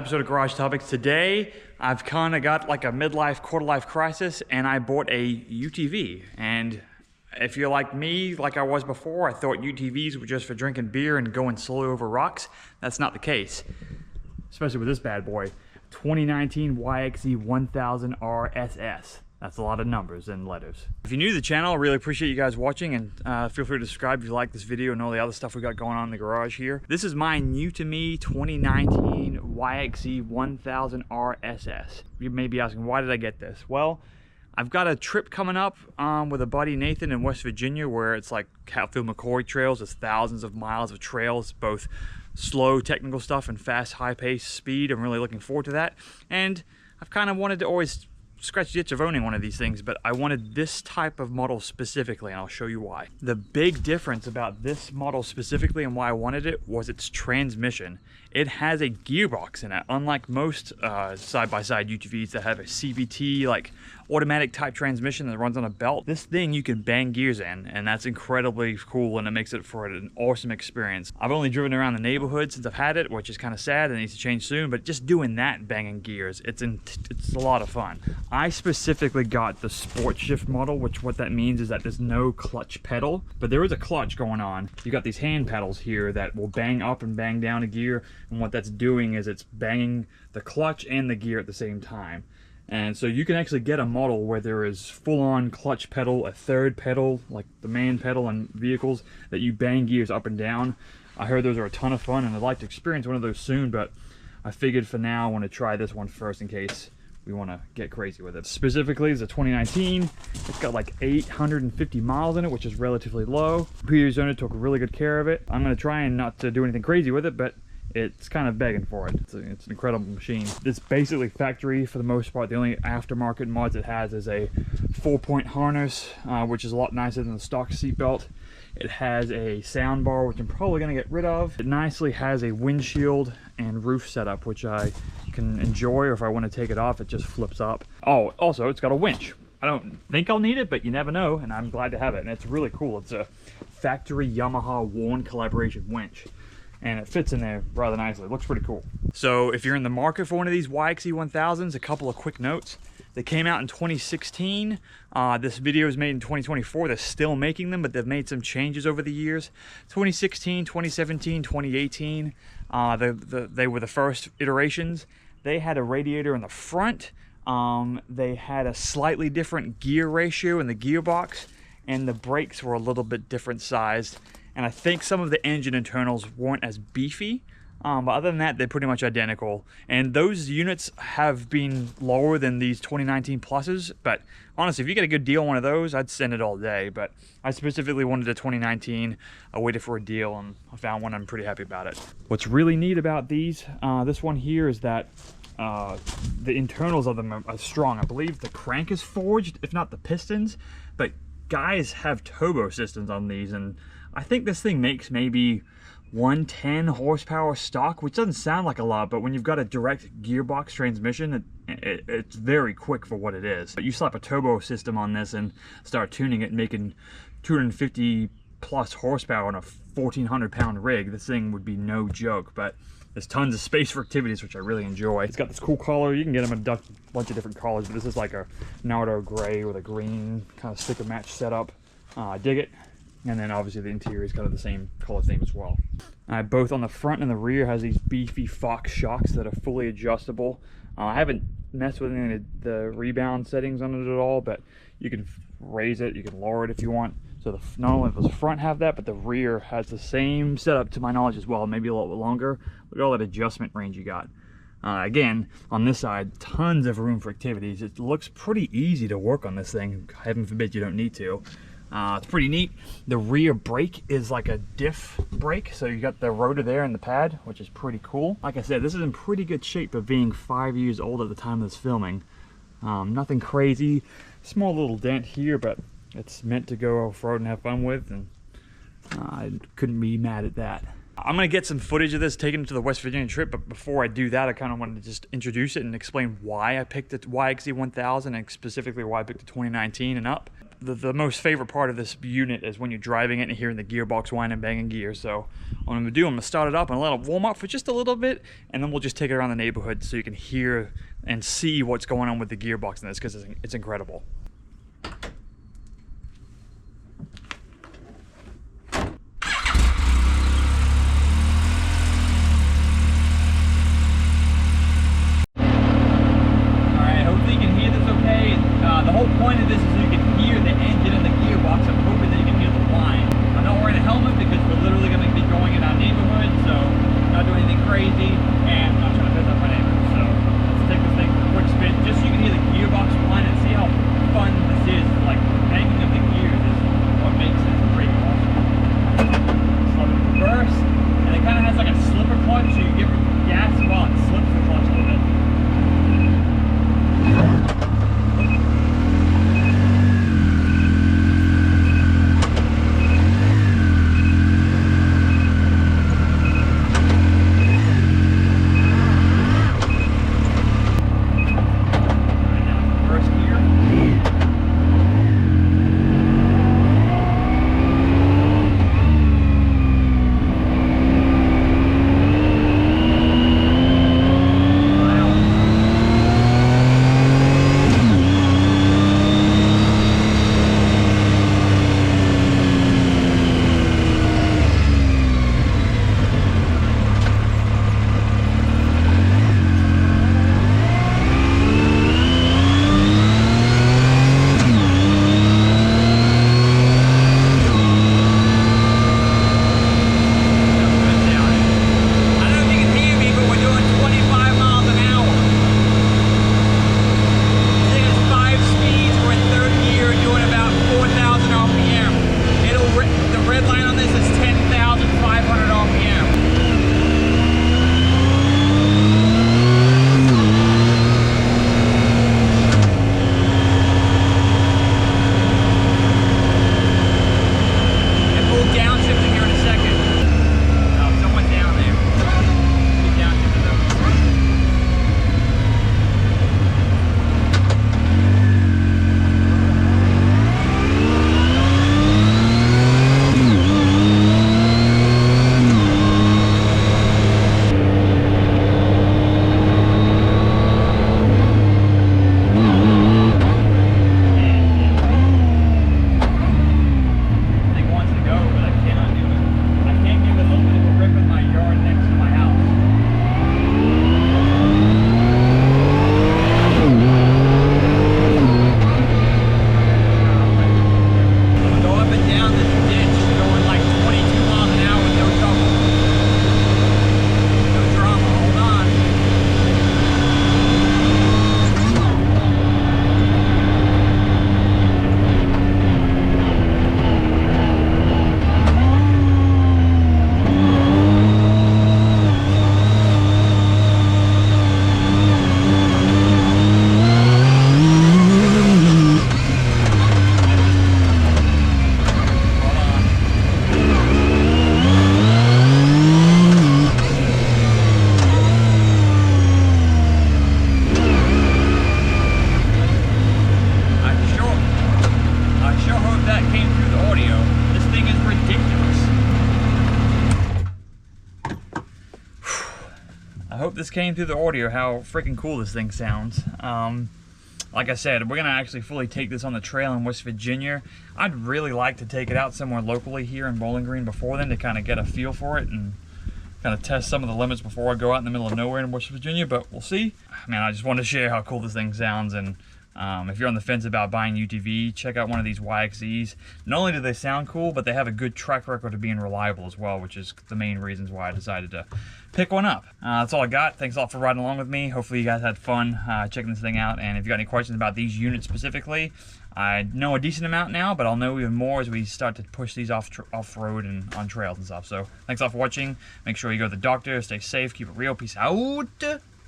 episode of Garage Topics. Today, I've kind of got like a midlife, quarter-life crisis, and I bought a UTV. And if you're like me, like I was before, I thought UTVs were just for drinking beer and going slowly over rocks. That's not the case, especially with this bad boy. 2019 YXZ1000r SS. That's a lot of numbers and letters. If you're new to the channel, I really appreciate you guys watching, and feel free to subscribe if you like this video and all the other stuff we got going on in the garage here. This is my new to me 2019 YXZ1000r SS. You may be asking, why did I get this? Well, I've got a trip coming up with a buddy Nathan in West Virginia, where it's like Hatfield-McCoy trails. There's thousands of miles of trails, both slow technical stuff and fast high-paced speed. I'm really looking forward to that, and I've kind of wanted to always scratch the itch of owning one of these things, but I wanted this type of model specifically, and I'll show you why. The big difference about this model specifically and why I wanted it was its transmission. It has a gearbox in it, unlike most side-by-side UTVs that have a CVT, like automatic type transmission that runs on a belt. This thing you can bang gears in, and that's incredibly cool, and it makes it for an awesome experience. I've only driven around the neighborhood since I've had it, which is kind of sad and needs to change soon, but just doing that, banging gears, it's a lot of fun. I specifically got the sport shift model, which what that means is that there's no clutch pedal, but there is a clutch going on. You got these hand pedals here that will bang up and bang down a gear, and what that's doing is it's banging the clutch and the gear at the same time. And so you can actually get a model where there is full-on clutch pedal, a third pedal, like the main pedal in vehicles, that you bang gears up and down. I heard those are a ton of fun, and I'd like to experience one of those soon, but I figured for now I want to try this one first in case we want to get crazy with it. Specifically, it's a 2019. It's got like 850 miles in it, which is relatively low. Previous owner took really good care of it. I'm going to try and not to do anything crazy with it, but it's kind of begging for it. It's an incredible machine. It's basically factory for the most part. The only aftermarket mods it has is a 4-point harness, which is a lot nicer than the stock seatbelt. It has a sound bar, which I'm probably going to get rid of. It nicely has a windshield and roof setup, which I can enjoy, or if I want to take it off, it just flips up. Oh, also, it's got a winch. I don't think I'll need it, but you never know, and I'm glad to have it. And it's really cool. It's a factory Yamaha Warn collaboration winch, and it fits in there rather nicely. It looks pretty cool. So if you're in the market for one of these YXZ1000s, a couple of quick notes. They came out in 2016. This video is made in 2024. They're still making them, but they've made some changes over the years. 2016, 2017, 2018, they were the first iterations. They had a radiator in the front. They had a slightly different gear ratio in the gearbox, and the brakes were a little bit different sized. And I think some of the engine internals weren't as beefy, but other than that, they're pretty much identical. And those units have been lower than these 2019 pluses, but honestly, if you get a good deal on one of those, I'd send it all day. But I specifically wanted a 2019. I waited for a deal, and I found one. I'm pretty happy about it. What's really neat about these, this one here, is that the internals of them are strong. I believe the crank is forged, if not the pistons, but guys have turbo systems on these, and I think this thing makes maybe 110 horsepower stock, which doesn't sound like a lot, but when you've got a direct gearbox transmission, it's very quick for what it is. But you slap a turbo system on this and start tuning it and making 250 plus horsepower on a 1,400 pound rig, this thing would be no joke. But there's tons of space for activities, which I really enjoy. It's got this cool color. You can get them in a bunch of different colors, but this is like a Nardo gray with a green kind of sticker match setup. I dig it. And then obviously the interior is kind of the same color theme as well. Both on the front and the rear has these beefy Fox shocks that are fully adjustable. I haven't messed with any of the rebound settings on it at all, but you can raise it, you can lower it if you want. So not only does the front have that, but the rear has the same setup to my knowledge as well, maybe a little bit longer. Look at all that adjustment range you got. Again, on this side, tons of room for activities. It looks pretty easy to work on this thing. Heaven forbid you don't need to. It's pretty neat. The rear brake is like a diff brake, so you got the rotor there and the pad, which is pretty cool. Like I said, this is in pretty good shape for being 5 years old at the time of this filming. Nothing crazy. Small little dent here, but it's meant to go off-road and have fun with, and I couldn't be mad at that. I'm going to get some footage of this taken to the West Virginia trip, but before I do that, I kind of wanted to just introduce it and explain why I picked the YXZ1000 and specifically why I picked the 2019 and up. the most favorite part of this unit is when you're driving it and hearing the gearbox whine and banging gears. So what I'm gonna do, I'm gonna start it up and let it warm up for just a little bit, and then we'll just take it around the neighborhood so you can hear and see what's going on with the gearbox in this, because it's incredible. The whole point of this is so you can hear the engine and the gearbox. I'm hoping that you can hear the whine. I'm not wearing a helmet because we're literally going to be going in our neighborhood, so I'm not doing anything crazy, and I'm not trying to piss off my neighbors. So let's take this thing for a quick spin, just so you can hear the gearbox whine and see how fun this is. Like, banging of the gears is what makes it pretty awesome. Slow it in reverse, and it kind of has like a slipper clutch, so you give it gas while it slips the clutch a little bit. I hope this came through the audio, how freaking cool this thing sounds. Like I said, we're gonna actually fully take this on the trail in West Virginia. I'd really like to take it out somewhere locally here in Bowling Green before then to kind of get a feel for it and kind of test some of the limits before I go out in the middle of nowhere in West Virginia, but we'll see. Man, I just wanted to share how cool this thing sounds, and if you're on the fence about buying UTV, check out one of these YXZs. Not only do they sound cool, but they have a good track record of being reliable as well, which is the main reasons why I decided to pick one up. That's all I got. Thanks a lot for riding along with me. Hopefully you guys had fun checking this thing out, and if you got any questions about these units specifically, I know a decent amount now, but I'll know even more as we start to push these off-road and on trails and stuff. So thanks a lot for watching. Make sure you go to the doctor, stay safe, keep it real. Peace out.